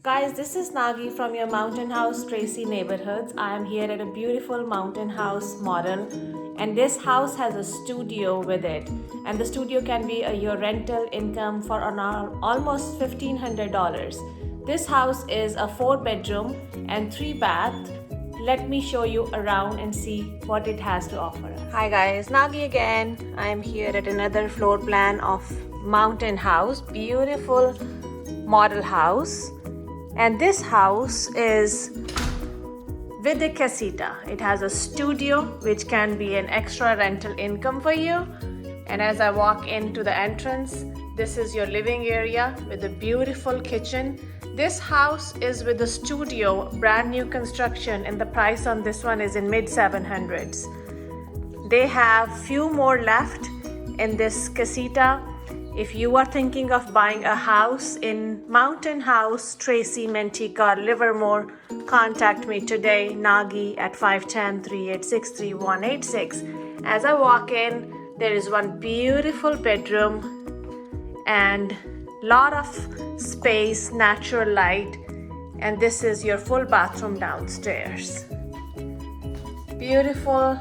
Guys, this is Nagi from your Mountain House Tracy Neighborhoods. I am here at a beautiful mountain house model, and this house has a studio with it. And the studio can be your rental income for almost $1,500. This house is a 4-bedroom and 3-bath. Let me show you around and see what it has to offer. Hi guys, Nagi again. I am here at another floor plan of mountain house. Beautiful model house. And this house is with a casita. It has a studio which can be an extra rental income for you. And as I walk into the entrance, this is your living area with a beautiful kitchen. This house is with a studio, brand new construction, and the price on this one is in mid 700s. They have few more left in this casita. If you are thinking of buying a house in Mountain House, Tracy, Manteca, Livermore, contact me today, Nagi at 510-386-3186. As I walk in, there is one beautiful bedroom and lot of space, natural light, and this is your full bathroom downstairs. Beautiful,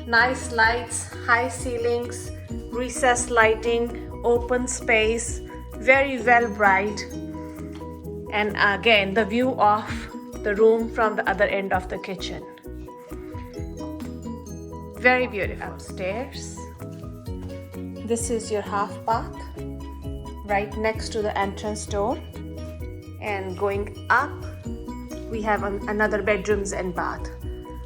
nice lights, high ceilings, recessed lighting, open space, very well bright, and again the view of the room from the other end of the kitchen. Very beautiful. Upstairs, this is your half bath right next to the entrance door, and going up we have another bedrooms and bath.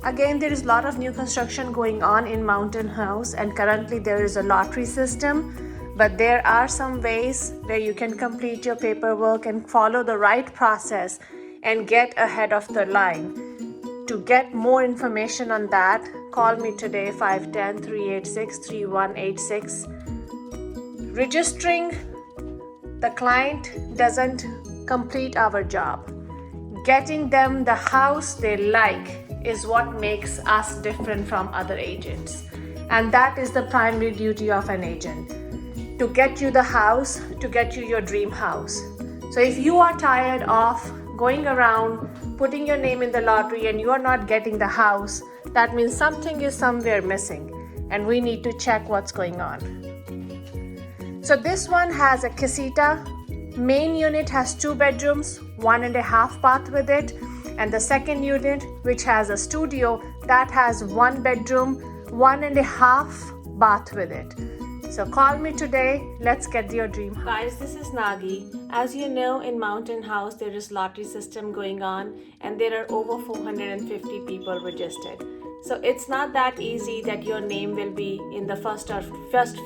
Again, there is a lot of new construction going on in Mountain House, and currently there is a lottery system. But there are some ways where you can complete your paperwork and follow the right process and get ahead of the line. To get more information on that, call me today, 510-386-3186. Registering the client doesn't complete our job. Getting them the house they like is what makes us different from other agents. And that is the primary duty of an agent. To get you the house, to get you your dream house. So if you are tired of going around, putting your name in the lottery and you are not getting the house, that means something is somewhere missing and we need to check what's going on. So this one has a casita. Main unit has 2 bedrooms, 1.5 bath with it. And the second unit, which has a studio, that has 1 bedroom, 1.5 bath with it. So call me today, let's get your dream house. Guys, this is Nagi. As you know, in Mountain House, there is lottery system going on and there are over 450 people registered. So it's not that easy that your name will be in the first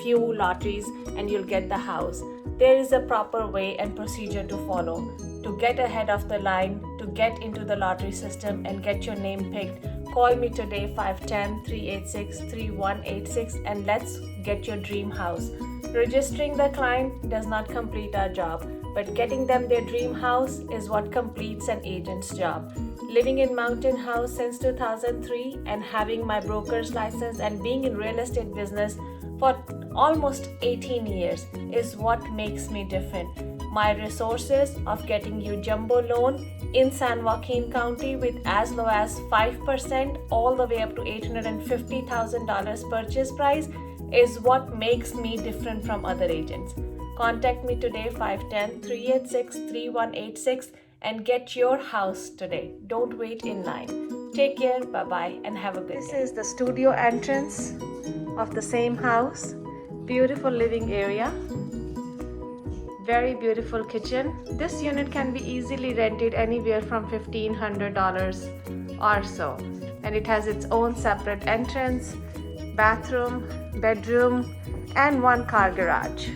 few lotteries and you'll get the house. There is a proper way and procedure to follow to get ahead of the line, to get into the lottery system and get your name picked. Call me today, 510-386-3186, and let's get your dream house. Registering the client does not complete our job, but getting them their dream house is what completes an agent's job. Living in Mountain House since 2003 and having my broker's license and being in real estate business for almost 18 years is what makes me different. My resources of getting you jumbo loan in San Joaquin County with as low as 5% all the way up to $850,000 purchase price is what makes me different from other agents. Contact me today, 510-386-3186, and get your house today. Don't wait in line. Take care, bye-bye, and have a good day. This is the studio entrance of the same house. Beautiful living area. Very beautiful kitchen. This unit can be easily rented anywhere from $1,500 or so. And it has its own separate entrance, bathroom, bedroom, and 1 car garage.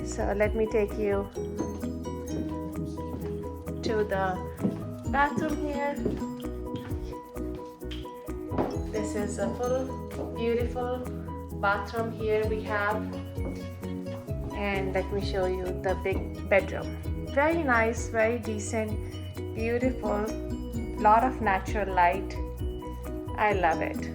So let me take you to the bathroom here. This is a full, beautiful bathroom here we have. And let me show you the big bedroom. Very nice, very decent, beautiful, lot of natural light. I love it.